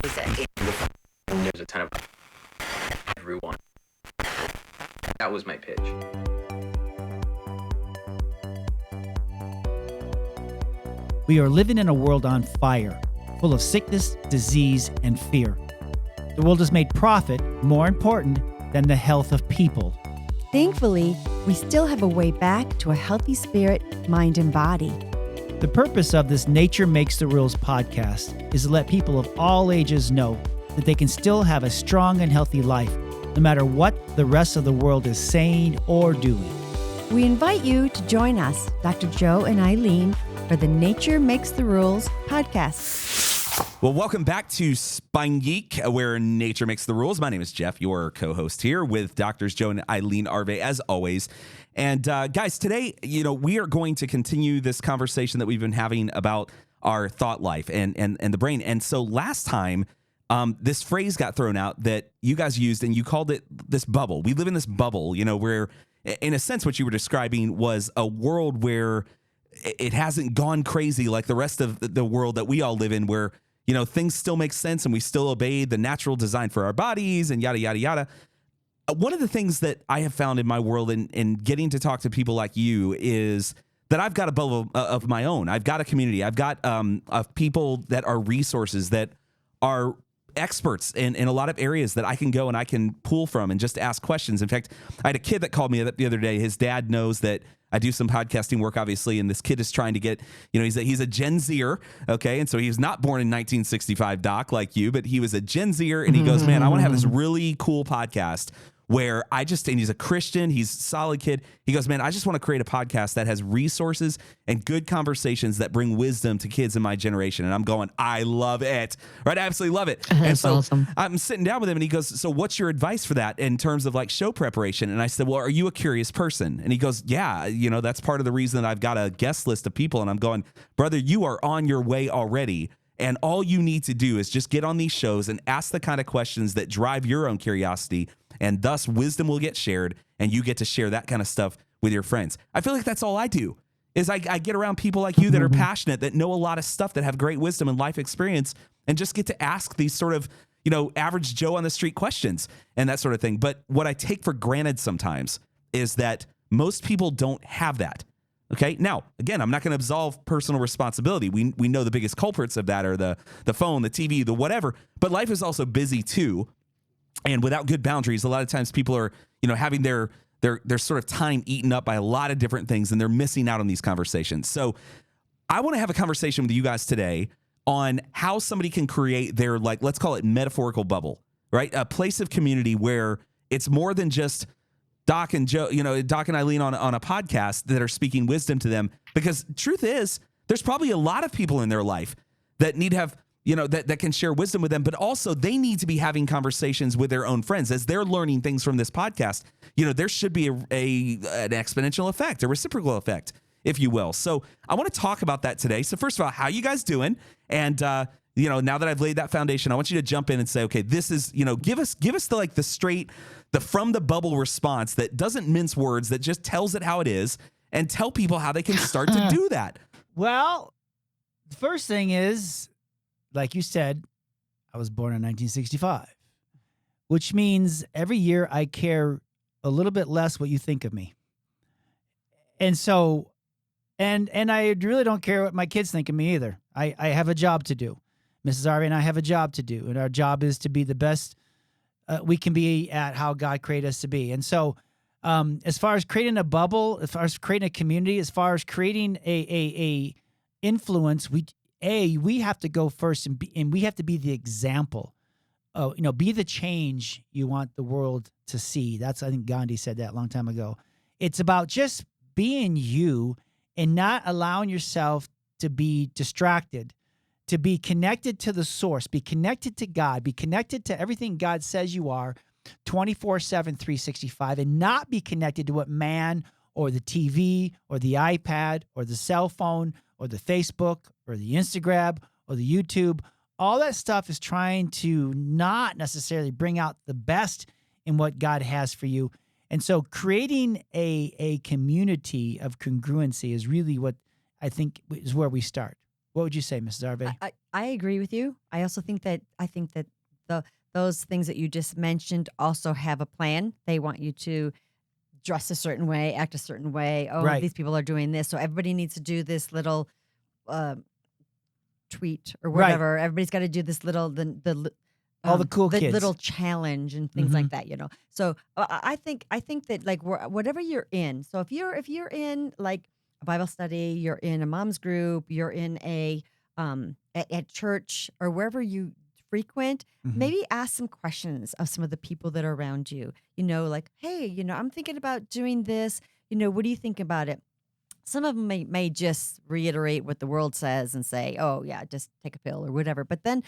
There's a ton of everyone. That was my pitch. We are living in a world on fire, full of sickness, disease, and fear. The world has made profit more important than the health of people. Thankfully, we still have a way back to a healthy spirit, mind, and body. The purpose of this Nature Makes the Rules podcast is to let people of all ages know that they can still have a strong and healthy life, no matter what the rest of the world is saying or doing. We invite you to join us, Dr. Joe and Ilene, for the Nature Makes the Rules podcast. Well, welcome back to Spine Geek, where nature makes the rules. My name is Jeff, your co-host here with Doctors Joe and Ilene Arve, as always. And guys, today, we are going to continue this conversation that we've been having about our thought life and the brain. And so last time, this phrase got thrown out that you guys used, and you called it this bubble. We live in this bubble, where, in a sense, what you were describing was a world where it hasn't gone crazy like the rest of the world that we all live in, where things still make sense and we still obey the natural design for our bodies and yada, yada, yada. One of the things that I have found in my world in getting to talk to people like you is that I've got a bubble of my own. I've got a community. I've got of people that are resources, that are experts in a lot of areas that I can go and I can pull from and just ask questions. In fact, I had a kid that called me the other day. His dad knows that I do some podcasting work, obviously, and this kid is trying to get, he's a Gen Zer, okay? And so he was not born in 1965, Doc, like you, but he was a Gen Zer, and he goes, man, I want to have this really cool podcast where and he's a Christian, he's a solid kid. He goes, man, I just want to create a podcast that has resources and good conversations that bring wisdom to kids in my generation. And I'm going, I love it, right? I absolutely love it. And so awesome. I'm sitting down with him and he goes, so what's your advice for that in terms of like show preparation? And I said, well, are you a curious person? And he goes, yeah, that's part of the reason that I've got a guest list of people. And I'm going, brother, you are on your way already. And all you need to do is just get on these shows and ask the kind of questions that drive your own curiosity, and thus wisdom will get shared, and you get to share that kind of stuff with your friends. I feel like that's all I do, is I get around people like you that are passionate, that know a lot of stuff, that have great wisdom and life experience, and just get to ask these sort of, average Joe on the street questions and that sort of thing. But what I take for granted sometimes is that most people don't have that. Okay. Now, again, I'm not going to absolve personal responsibility. We know the biggest culprits of that are the phone, the TV, the whatever, but life is also busy too. And without good boundaries, a lot of times people are, having their sort of time eaten up by a lot of different things, and they're missing out on these conversations. So I want to have a conversation with you guys today on how somebody can create their, let's call it metaphorical bubble, right? A place of community where it's more than just Doc and Joe, Doc and Ilene on a podcast that are speaking wisdom to them. Because truth is, there's probably a lot of people in their life that need to have, that can share wisdom with them, but also they need to be having conversations with their own friends as they're learning things from this podcast. There should be an exponential effect, a reciprocal effect, if you will. So I want to talk about that today. So first of all, how you guys doing? And, now that I've laid that foundation, I want you to jump in and say, okay, this is, give us the straight, the from the bubble response that doesn't mince words, that just tells it how it is, and tell people how they can start to do that. Well, the first thing is, like you said, I was born in 1965, which means every year I care a little bit less what you think of me. And so, and I really don't care what my kids think of me either. I have a job to do. Mrs. Arvey and I have a job to do, and our job is to be the best we can be at how God created us to be. And so as far as creating a bubble, as far as creating a community, as far as creating a influence, we have to go first and we have to be the example. Be the change you want the world to see. I think Gandhi said that a long time ago. It's about just being you and not allowing yourself to be distracted, to be connected to the source, be connected to God, be connected to everything God says you are 24/7, 365, and not be connected to what man or the TV or the iPad or the cell phone or the Facebook or the Instagram or the YouTube. All that stuff is trying to not necessarily bring out the best in what God has for you. And so creating a community of congruency is really what I think is where we start. What would you say, Mrs. Arve? I agree with you. I think that those things that you just mentioned also have a plan. They want you to dress a certain way, act a certain way. Oh, Right. these people are doing this, so everybody needs to do this little tweet or Right. whatever. Everybody's got to do this little All the cool kids. little challenge and things like that. So I think that like whatever you're in. So if you're in like a Bible study, you're in a mom's group, you're in a at church or wherever you frequent, maybe ask some questions of some of the people that are around you. Like, hey, I'm thinking about doing this. What do you think about it? Some of them may just reiterate what the world says and say, oh, yeah, just take a pill or whatever. But then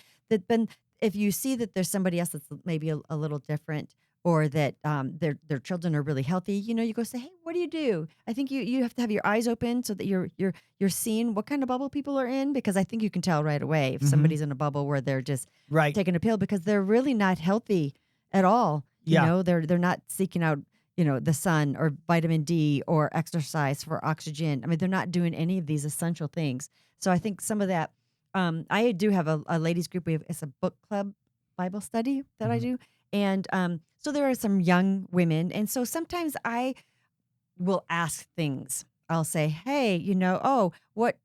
if you see that there's somebody else that's maybe a little different or that their children are really healthy, you go say, hey, what do you do? I think you have to have your eyes open so that you're seeing what kind of bubble people are in, because I think you can tell right away if somebody's in a bubble where they're just Right. taking a pill because they're really not healthy at all. Yeah. They're not seeking out the sun or vitamin D or exercise for oxygen. I mean, they're not doing any of these essential things. So I think some of that, I do have a ladies group. It's a book club Bible study that I do. And so there are some young women. And so sometimes I will ask things. I'll say, hey, oh, what,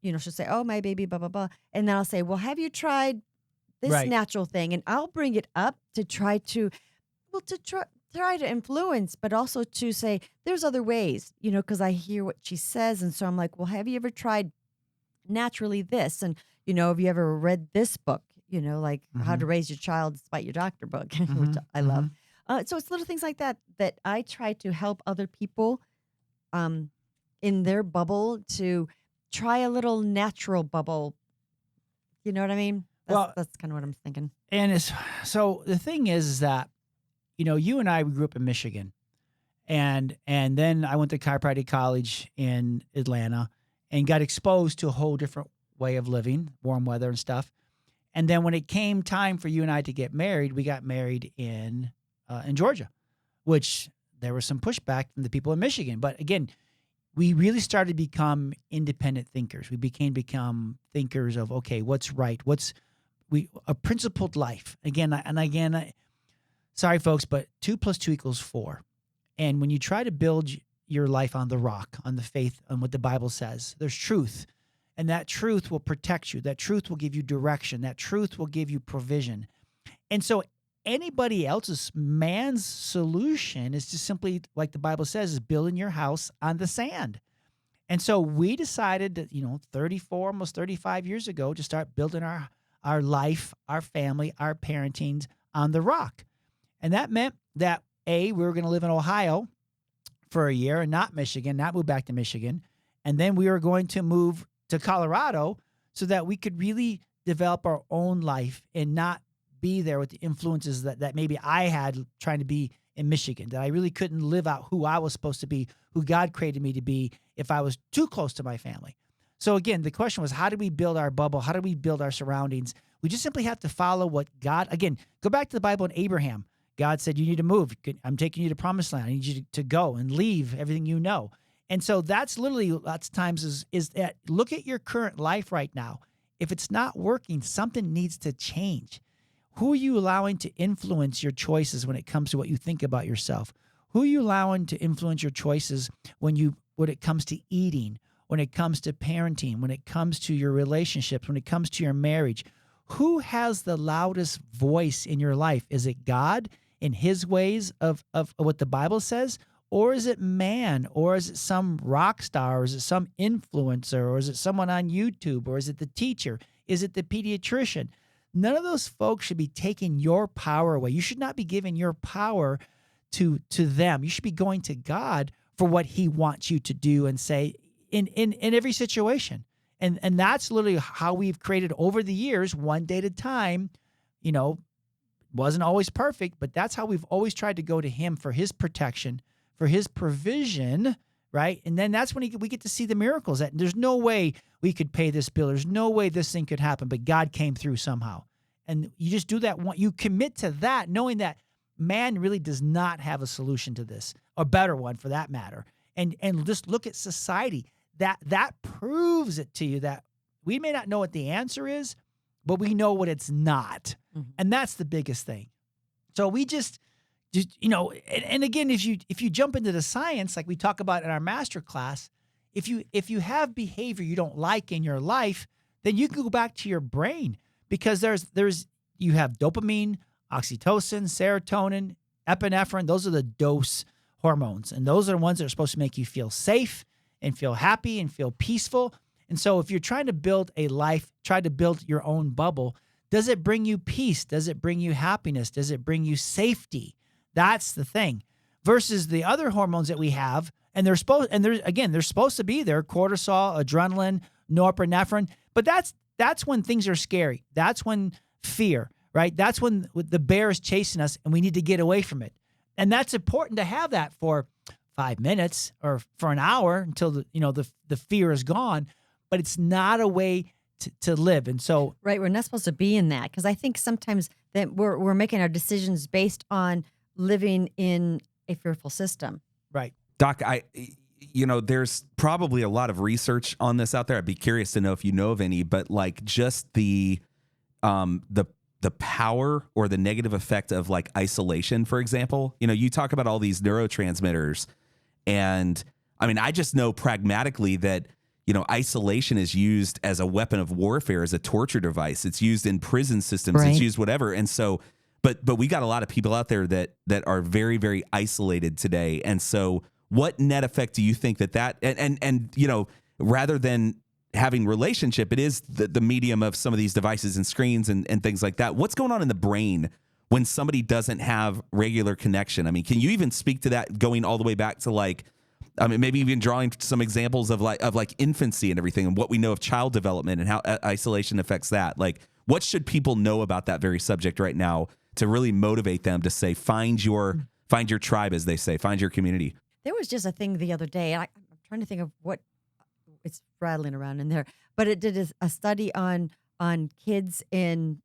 she'll say, oh, my baby, blah, blah, blah. And then I'll say, well, have you tried this Right. natural thing? And I'll bring it up to try to influence, but also to say there's other ways, because I hear what she says. And so I'm like, well, have you ever tried naturally this? And, have you ever read this book, like How to Raise Your Child Despite Your Doctor book, which I love. So it's little things like that I try to help other people in their bubble to try a little natural bubble. You know what I mean? That's kind of what I'm thinking. And so the thing is that, you and I, we grew up in Michigan, and then I went to chiropractic college in Atlanta and got exposed to a whole different way of living, warm weather and stuff. And then when it came time for you and I to get married, we got married in Georgia, which there was some pushback from the people in Michigan. But again, we really started to become independent thinkers. We become thinkers of, okay, what's right? A principled life. Sorry, folks, but 2 + 2 = 4. And when you try to build your life on the rock, on the faith, on what the Bible says, there's truth. And that truth will protect you. That truth will give you direction. That truth will give you provision. And so man's solution is just simply, like the Bible says, is building your house on the sand. And so we decided that, 34, almost 35 years ago, to start building our life, our family, our parenting on the rock. And that meant that, we were going to live in Ohio for a year and not Michigan, not move back to Michigan. And then we were going to move to Colorado so that we could really develop our own life and not be there with the influences that maybe I had trying to be in Michigan, that I really couldn't live out who I was supposed to be, who God created me to be, if I was too close to my family. So again, the question was, how do we build our bubble? How do we build our surroundings? We just simply have to follow what God, again, go back to the Bible and Abraham. God said, you need to move. I'm taking you to promised land. I need you to go and leave everything you know. And so that's literally lots of times is that look at your current life right now. If it's not working, something needs to change. Who are you allowing to influence your choices when it comes to what you think about yourself? Who are you allowing to influence your choices when it comes to eating, when it comes to parenting, when it comes to your relationships, when it comes to your marriage? Who has the loudest voice in your life? Is it God in his ways of what the Bible says? Or is it man? Or is it some rock star? Or is it some influencer? Or is it someone on YouTube? Or is it the teacher? Is it the pediatrician? None of those folks should be taking your power away. You should not be giving your power to them. You should be going to God for what he wants you to do and say in every situation. And that's literally how we've created over the years, one day at a time. Wasn't always perfect, but that's how we've always tried to go to him for his protection, for his provision, right? And then that's when we get to see the miracles. That there's no way we could pay this bill. There's no way this thing could happen, but God came through somehow. And you just do that. You commit to that, knowing that man really does not have a solution to this, a better one for that matter. And just look at society. That proves it to you that we may not know what the answer is, but we know what it's not. Mhm. And that's the biggest thing. So we just and again, if you jump into the science, like we talk about in our master class, if you have behavior you don't like in your life, then you can go back to your brain, because you have dopamine, oxytocin, serotonin, epinephrine. Those are the dose hormones, and those are the ones that are supposed to make you feel safe and feel happy and feel peaceful. And so if you're trying to build a life, try to build your own bubble, does it bring you peace? Does it bring you happiness? Does it bring you safety? That's the thing. Versus the other hormones that we have, and they're supposed to be there: cortisol, adrenaline, norepinephrine. But that's when things are scary. That's when fear, right? That's when the bear is chasing us and we need to get away from it. And that's important to have that for 5 minutes or for an hour until the fear is gone. But it's not a way to live. And so, Right, we're not supposed to be in that, because I think sometimes that we're making our decisions based on living in a fearful system. right. Doc, there's probably a lot of research on this out there. I'd be curious to know if you know of any, but like just the power or the negative effect of like isolation, for example. You talk about all these neurotransmitters, and I mean, I just know pragmatically that isolation is used as a weapon of warfare, as a torture device. It's used in prison systems. Right. It's used whatever. And so, but we got a lot of people out there that are very, very isolated today. And so what net effect do you think that and rather than having relationship, it is the medium of some of these devices and screens and things like that. What's going on in the brain when somebody doesn't have regular connection? I mean, can you even speak to that, going all the way back to maybe even drawing some examples of infancy and everything, and what we know of child development and how isolation affects that? Like, what should people know about that very subject right now to really motivate them to say, find your tribe, as they say, find your community? There was just a thing the other day. I'm trying to think of what it's rattling around in there, but it did a study on kids in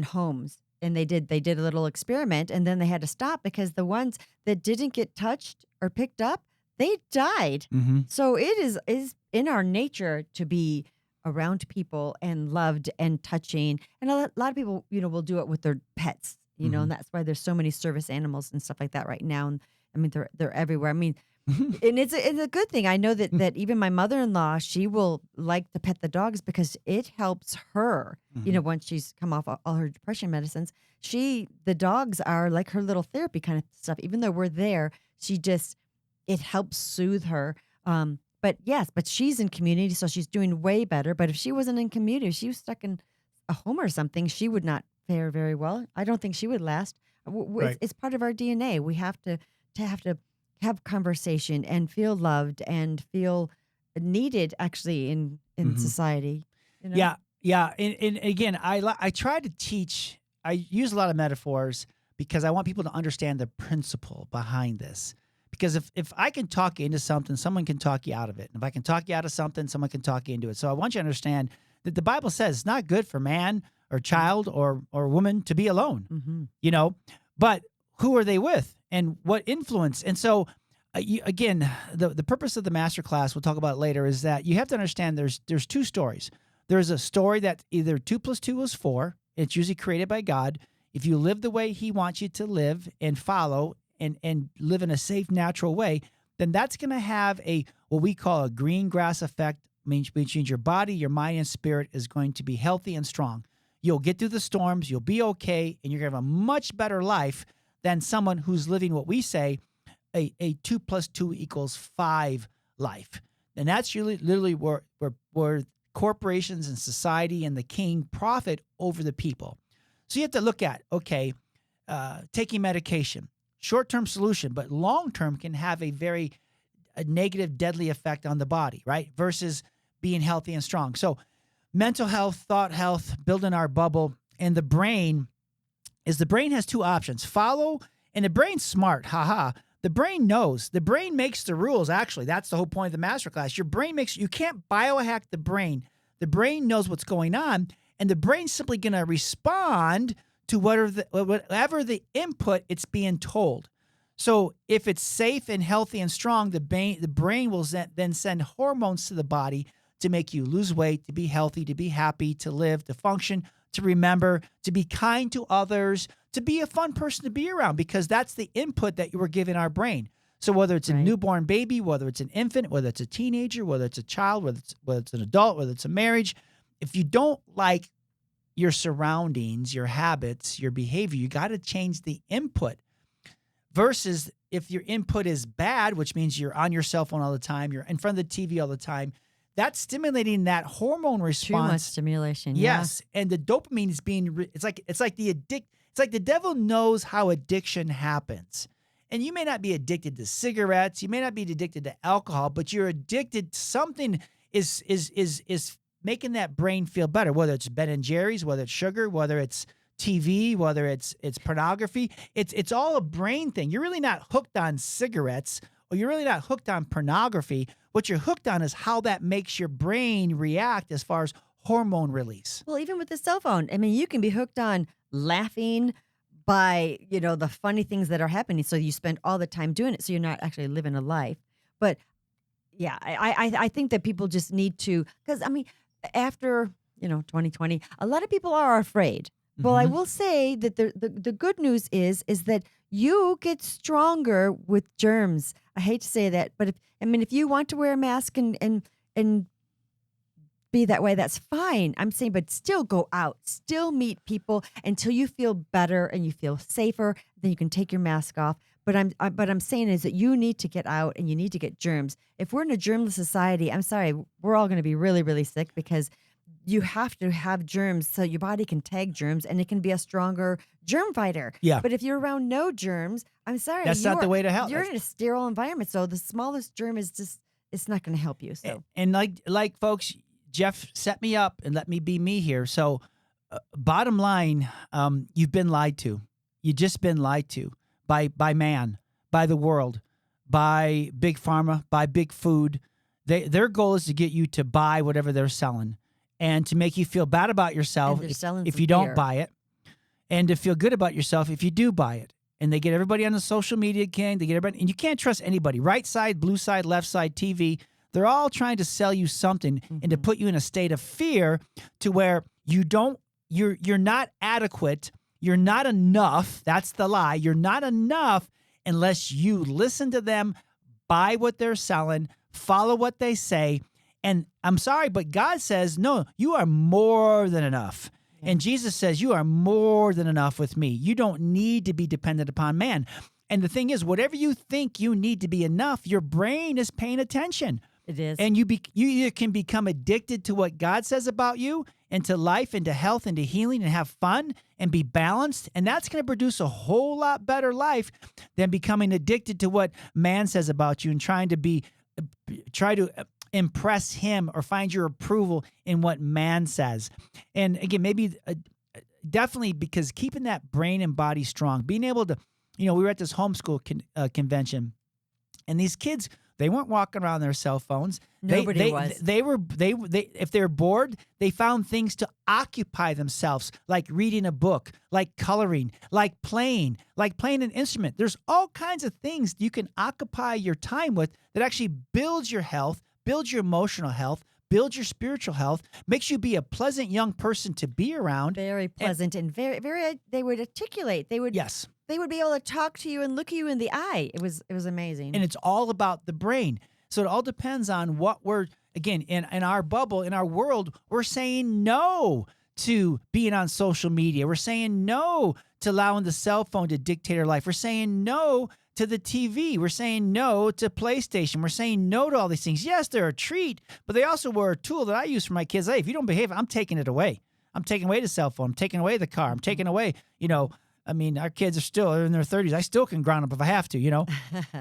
homes, and they did a little experiment, and then they had to stop because the ones that didn't get touched or picked up, they died. Mm-hmm. So it is in our nature to be around people and loved and touching, and a lot of people will do it with their pets, and that's why there's so many service animals and stuff like that right now. And I mean, they're everywhere. I mean, and it's a good thing. I know that even my mother-in-law, she will like to pet the dogs because it helps her. Once she's come off all her depression medicines, the dogs are like her little therapy kind of stuff. Even though we're there, it helps soothe her. But she's in community, so she's doing way better. But if she wasn't in community, if she was stuck in a home or something, she would not fare very well. I don't think she would last. Right. It's part of our DNA. We have to have conversation and feel loved and feel needed, actually, in society. Yeah. And again, I try to teach. I use a lot of metaphors because I want people to understand the principle behind this. Because if I can talk you into something, someone can talk you out of it. And if I can talk you out of something, someone can talk you into it. So I want you to understand that the Bible says it's not good for man or child or woman to be alone, But who are they with and what influence? And so, again, the purpose of the masterclass, we'll talk about it later, is that you have to understand there's two stories. There's a story that either 2 + 2 is 4. It's usually created by God. If you live the way he wants you to live and follow and live in a safe, natural way, then that's going to have what we call a green grass effect, which means your body, your mind, and spirit is going to be healthy and strong. You'll get through the storms, you'll be okay, and you're going to have a much better life than someone who's living what we say a 2 + 2 = 5 life. And that's literally where corporations and society and the king profit over the people. So you have to look at, taking medication, short-term solution, but long-term can have a very negative, deadly effect on the body, right? Versus being healthy and strong. So mental health, thought health, building our bubble, and the brain has two options. Follow, and the brain's smart, The brain knows. The brain makes the rules, actually. That's the whole point of the masterclass. Your brain you can't biohack the brain. The brain knows what's going on, and the brain's simply going to respond to whatever the input it's being told. So if it's safe and healthy and strong, the brain will then send hormones to the body to make you lose weight, to be healthy, to be happy, to live, to function, to remember, to be kind to others, to be a fun person to be around, because that's the input that you were giving our brain. So whether it's a Right. newborn baby, whether it's an infant, whether it's a teenager, whether it's a child, whether it's an adult, whether it's a marriage, if you don't like your surroundings, your habits, your behavior, you got to change the input. Versus if your input is bad, which means you're on your cell phone all the time, you're in front of the TV all the time, that's stimulating that hormone Too much response. stimulation. Yes, and the dopamine is being. It's like the devil knows how addiction happens. And you may not be addicted to cigarettes, you may not be addicted to alcohol, but you're addicted. Something is making that brain feel better. Whether it's Ben and Jerry's, whether it's sugar, whether it's TV, whether it's pornography, it's all a brain thing. You're really not hooked on cigarettes, or you're really not hooked on pornography. What you're hooked on is how that makes your brain react as far as hormone release. Well, even with the cell phone, I mean, you can be hooked on laughing by, the funny things that are happening. So you spend all the time doing it. So you're not actually living a life. But yeah, I think that people just need to, because I mean, after, 2020, a lot of people are afraid. Well, I will say that the good news is that you get stronger with germs. I hate to say that, but if you want to wear a mask and be that way, that's fine. I'm saying, but still go out, still meet people until you feel better and you feel safer. Then you can take your mask off. But I'm saying is that you need to get out and you need to get germs. If we're in a germless society, I'm sorry, we're all going to be really, really sick, because you have to have germs so your body can tag germs and it can be a stronger germ fighter. Yeah. But if you're around no germs, I'm sorry, That's not the way to help. You're in a sterile environment, so the smallest germ is just, it's not going to help you. So And like folks, Jeff set me up and let me be me here. So bottom line, you've been lied to. You've just been lied to by man, by the world, by big pharma, by big food. Their goal is to get you to buy whatever they're selling, and to make you feel bad about yourself And they're selling if some you don't fear. buy it, and to feel good about yourself if you do buy it. And they get everybody on the social media gang. They get everybody, and you can't trust anybody. Right side, blue side, left side, TV. They're all trying to sell you something and to put you in a state of fear, to where you're not adequate. You're not enough. That's the lie. You're not enough unless you listen to them, buy what they're selling, follow what they say. And I'm sorry, but God says, no, you are more than enough. Yeah. And Jesus says, you are more than enough with me. You don't need to be dependent upon man. And the thing is, whatever you think you need to be enough, your brain is paying attention. it is. And you either can become addicted to what God says about you, and to life, and to health, and to healing, and have fun, and be balanced. And that's going to produce a whole lot better life than becoming addicted to what man says about you and try to impress him or find your approval in what man says. And again, maybe definitely, because keeping that brain and body strong, being able to, we were at this homeschool convention, and these kids, they weren't walking around their cell phones. Nobody was. They if they're bored, they found things to occupy themselves, like reading a book, like coloring, like playing an instrument. There's all kinds of things you can occupy your time with that actually builds your health, builds your emotional health, builds your spiritual health, makes you be a pleasant young person to be around. Very pleasant and very, very, they would articulate. They would Yes. They would be able to talk to you and look you in the eye. It was amazing. And it's all about the brain. So it all depends on what we're, again, in our bubble, in our world, we're saying no to being on social media. We're saying no to allowing the cell phone to dictate our life. We're saying no to the TV. We're saying no to PlayStation. We're saying no to all these things. Yes, they're a treat, but they also were a tool that I use for my kids. Hey, if you don't behave, I'm taking it away. I'm taking away the cell phone. I'm taking away the car. I'm taking away, our kids are still in their 30s. I still can ground up if I have to,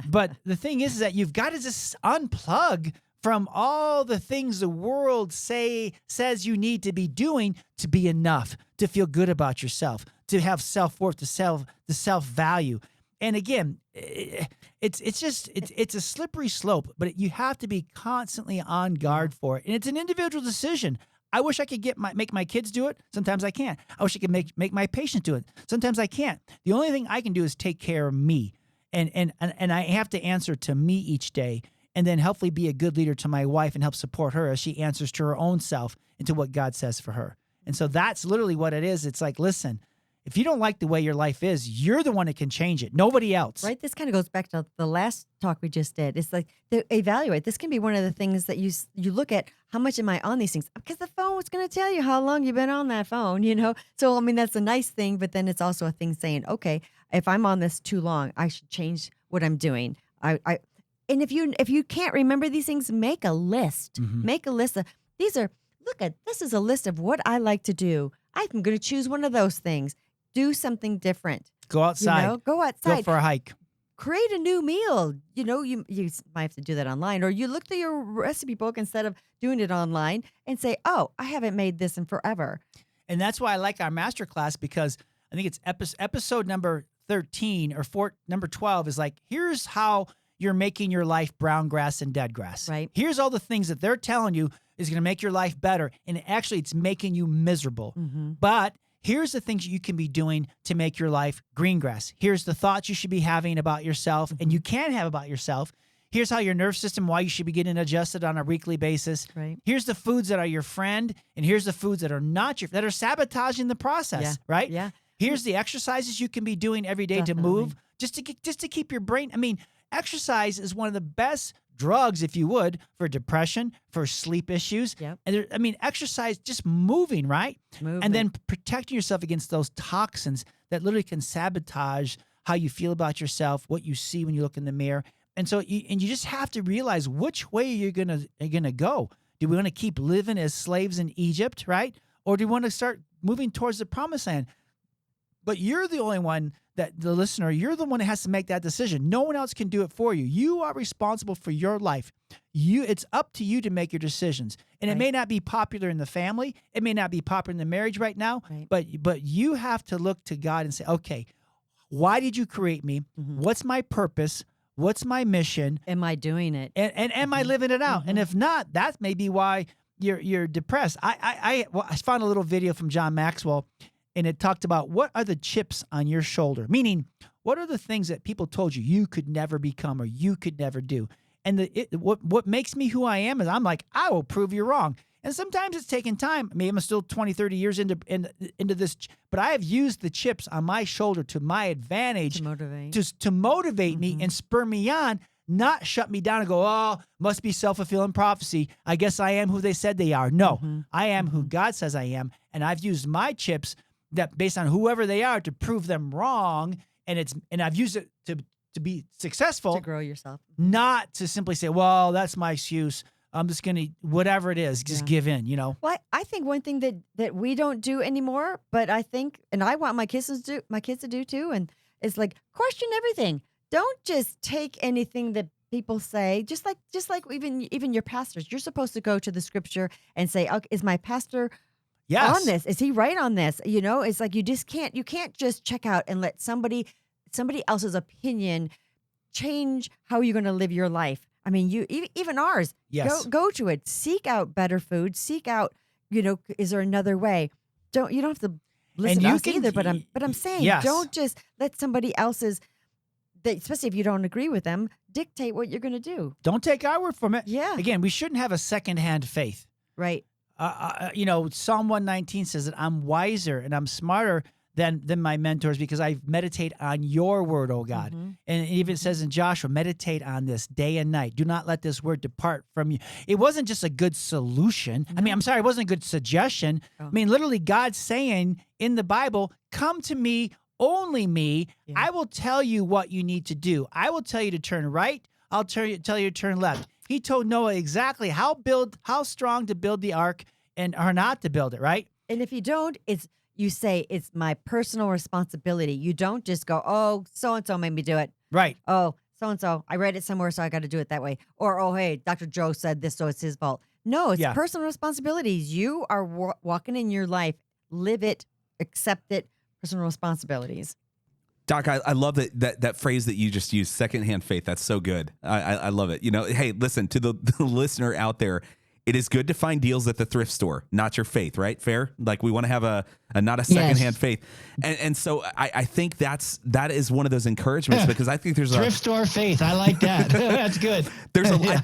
But the thing is that you've got to just unplug from all the things the world says you need to be doing to be enough, to feel good about yourself, to have self-worth, the self-value. And again, it's a slippery slope, but you have to be constantly on guard for it. And it's an individual decision. I wish I could make my kids do it. Sometimes I can't. I wish I could make my patients do it. Sometimes I can't. The only thing I can do is take care of me. And I have to answer to me each day. and then hopefully be a good leader to my wife and help support her as she answers to her own self and to what God says for her. And so that's literally what it is. It's like, listen, if you don't like the way your life is, you're the one that can change it. Nobody else. Right. This kind of goes back to the last talk we just did. It's like to evaluate. This can be one of the things that you look at. How much am I on these things? Because the phone is going to tell you how long you've been on that phone. So I mean that's a nice thing, but then it's also a thing saying, okay, if I'm on this too long, I should change what I'm doing. And if you can't remember these things, make a list. Make a list of these are. Look at this is a list of what I like to do. I'm going to choose one of those things. Do something different. Go outside. Go outside. Go for a hike. Create a new meal. You might have to do that online, or you look through your recipe book instead of doing it online and say, oh, I haven't made this in forever. And that's why I like our masterclass, because I think it's episode number 13 or number 12 is like, here's how you're making your life brown grass and dead grass. Right. Here's all the things that they're telling you is going to make your life better. And actually, it's making you miserable. But here's the things you can be doing to make your life green grass. Here's the thoughts you should be having about yourself and you can have about yourself. Here's how your nerve system, why you should be getting adjusted on a weekly basis. Right. Here's the foods that are your friend, and here's the foods that are not that are sabotaging the process. Yeah. Right. Yeah. Here's the exercises you can be doing every day to move, just to keep your brain. I mean, exercise is one of the best drugs, if you would, for depression, for sleep issues. Yep. And exercise, just moving, right? Movement. And then protecting yourself against those toxins that literally can sabotage how you feel about yourself, what you see when you look in the mirror. And so, you just have to realize which way you're gonna go. Do we want to keep living as slaves in Egypt, right? Or do we want to start moving towards the promised land? But you're the only one the listener, you're the one that has to make that decision. No one else can do it for you. You are responsible for your life. It's up to you to make your decisions. And it may not be popular in the family. It may not be popular in the marriage right now. Right. But you have to look to God and say, okay, why did you create me? What's my purpose? What's my mission? Am I doing it? And am I living it out? And if not, that may be why you're depressed. I found a little video from John Maxwell, and it talked about what are the chips on your shoulder, meaning what are the things that people told you could never become or you could never do. And what makes me who I am is I'm like, I will prove you wrong. And sometimes it's taking time. Maybe I'm still 20, 30 years into this, but I have used the chips on my shoulder to my advantage to motivate me and spur me on, not shut me down and go, oh, must be self-fulfilling prophecy. I guess I am who they said they are. No, I am who God says I am. And I've used my chips that based on whoever they are to prove them wrong. And I've used it to be successful. To grow yourself. Not to simply say, well, that's my excuse. I'm just going to, whatever it is, just give in, Well, I think one thing that we don't do anymore, but I think, and I want my kids to do too, and it's like, question everything. Don't just take anything that people say, just like even your pastors. You're supposed to go to the scripture and say, okay, is my pastor on this? Is he right on this? It's like you can't just check out and let somebody else's opinion change how you're going to live your life. I mean, even ours. Yes. Go to it. Seek out better food. Seek out, is there another way? You don't have to listen to us either. But I'm saying, don't just let somebody else's, especially if you don't agree with them, dictate what you're going to do. Don't take our word from it. Yeah. Again, we shouldn't have a secondhand faith. Right. Psalm 119 says that I'm wiser and I'm smarter than my mentors because I meditate on your word, oh God. And it even says in Joshua, meditate on this day and night. Do not let this word depart from you. It wasn't just a good solution. I mean, I'm sorry, it wasn't a good suggestion. I mean, literally God's saying in the Bible, come to me, only me. I will tell you what you need to do. I will tell you to turn right. I'll tell you to turn left. He told Noah exactly how strong to build the ark or not to build it, right? And if you don't, you say it's my personal responsibility. You don't just go, oh, so-and-so made me do it. Right. Oh, so-and-so, I read it somewhere, so I got to do it that way. Or, oh, hey, Dr. Joe said this, so it's his fault. No, it's personal responsibilities. You are walking in your life. Live it, accept it, personal responsibilities. Doc, I love that phrase that you just used, secondhand faith. That's so good. I love it. Hey, listen, to the listener out there, it is good to find deals at the thrift store, not your faith, right? Fair? Like we want to have a not a secondhand faith. And so I think that is one of those encouragements because I think there's thrift store faith. I like that. That's good.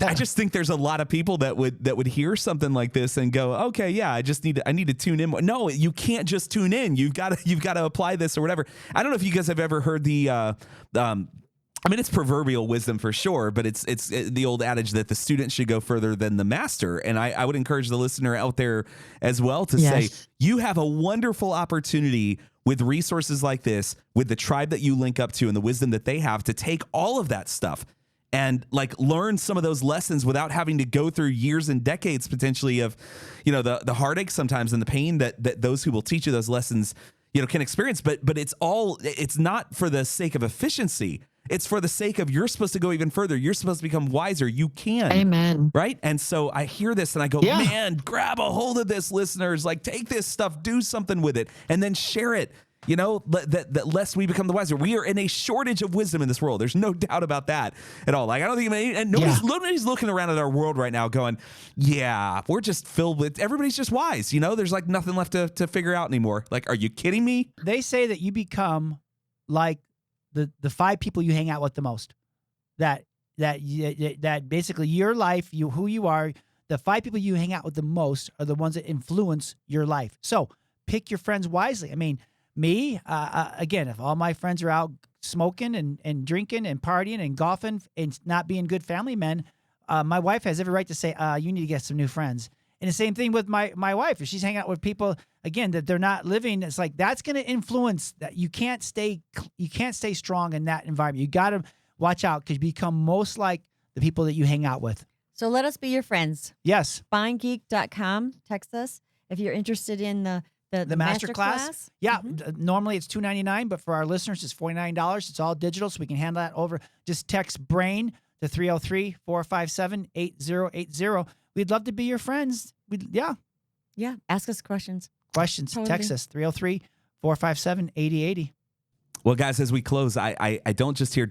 I just think there's a lot of people that would hear something like this and go, okay, yeah, I need to tune in more. No, you can't just tune in. You've got to apply this or whatever. I don't know if you guys have ever heard I mean, it's proverbial wisdom for sure, but it's the old adage that the student should go further than the master. And I would encourage the listener out there as well to say, you have a wonderful opportunity with resources like this, with the tribe that you link up to and the wisdom that they have to take all of that stuff and like learn some of those lessons without having to go through years and decades potentially of, the heartache sometimes and the pain that those who will teach you those lessons, can experience. But it's not for the sake of efficiency. It's for the sake of you're supposed to go even further. You're supposed to become wiser. You can. Amen. Right? And so I hear this and I go, man, grab a hold of this, listeners. Like take this stuff, do something with it, and then share it. That lest we become the wiser. We are in a shortage of wisdom in this world. There's no doubt about that at all. Like I don't think and nobody's looking around at our world right now going, yeah, we're just filled with everybody's just wise. There's like nothing left to figure out anymore. Like, are you kidding me? They say that you become like the 5 people you hang out with the most, that basically your life, who you are, the 5 people you hang out with the most are the ones that influence your life. So pick your friends wisely. I mean, me, again, if all my friends are out smoking and drinking and partying and golfing and not being good family men, my wife has every right to say, you need to get some new friends. And the same thing with my wife. If she's hanging out with people, again, that they're not living, it's like that's going to influence that. You can't stay strong in that environment. You got to watch out because you become most like the people that you hang out with. So let us be your friends. Yes. SpineGeek.com. Text us if you're interested in the master class. Yeah. Mm-hmm. Normally it's $299, but for our listeners, it's $49. It's all digital, so we can handle that over. Just text BRAIN to 303-457-8080. We'd love to be your friends. Yeah. Ask us questions. Totally. Text us 303-457-8080. Well, guys, as we close, I don't just have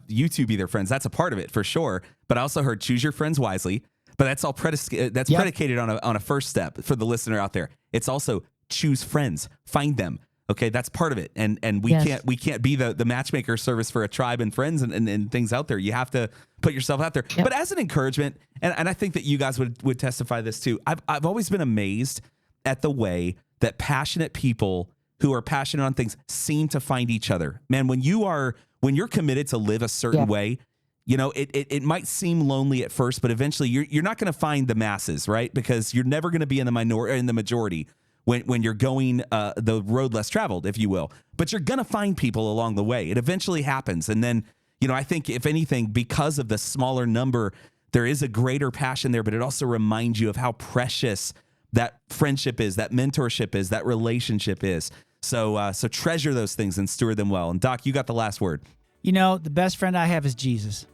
YouTube be their friends. That's a part of it for sure. But I also heard choose your friends wisely. But that's all predicated on a first step for the listener out there. It's also choose friends, find them. Okay, that's part of it, and we can't be the matchmaker service for a tribe and friends and things out there. You have to put yourself out there. Yep. But as an encouragement, and I think that you guys would testify this too. I've always been amazed at the way that passionate people who are passionate on things seem to find each other. Man, when you're committed to live a certain way, it might seem lonely at first, but eventually you're not going to find the masses, right? Because you're never going to be in the majority. When you're going the road less traveled, if you will. But you're going to find people along the way. It eventually happens. And then, I think if anything, because of the smaller number, there is a greater passion there, but it also reminds you of how precious that friendship is, that mentorship is, that relationship is. So treasure those things and steward them well. And Doc, you got the last word. The best friend I have is Jesus.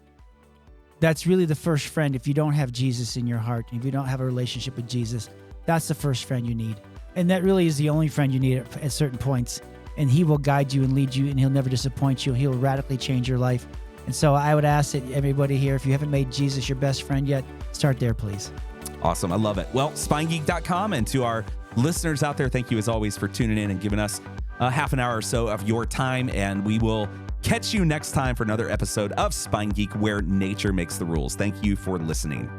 That's really the first friend. If you don't have Jesus in your heart, if you don't have a relationship with Jesus, that's the first friend you need. And that really is the only friend you need at certain points. And he will guide you and lead you, and he'll never disappoint you. He'll radically change your life. And so I would ask that everybody here, if you haven't made Jesus your best friend yet, start there, please. Awesome. I love it. Well, SpineGeek.com, and to our listeners out there, thank you as always for tuning in and giving us half an hour or so of your time. And we will catch you next time for another episode of Spine Geek, where nature makes the rules. Thank you for listening.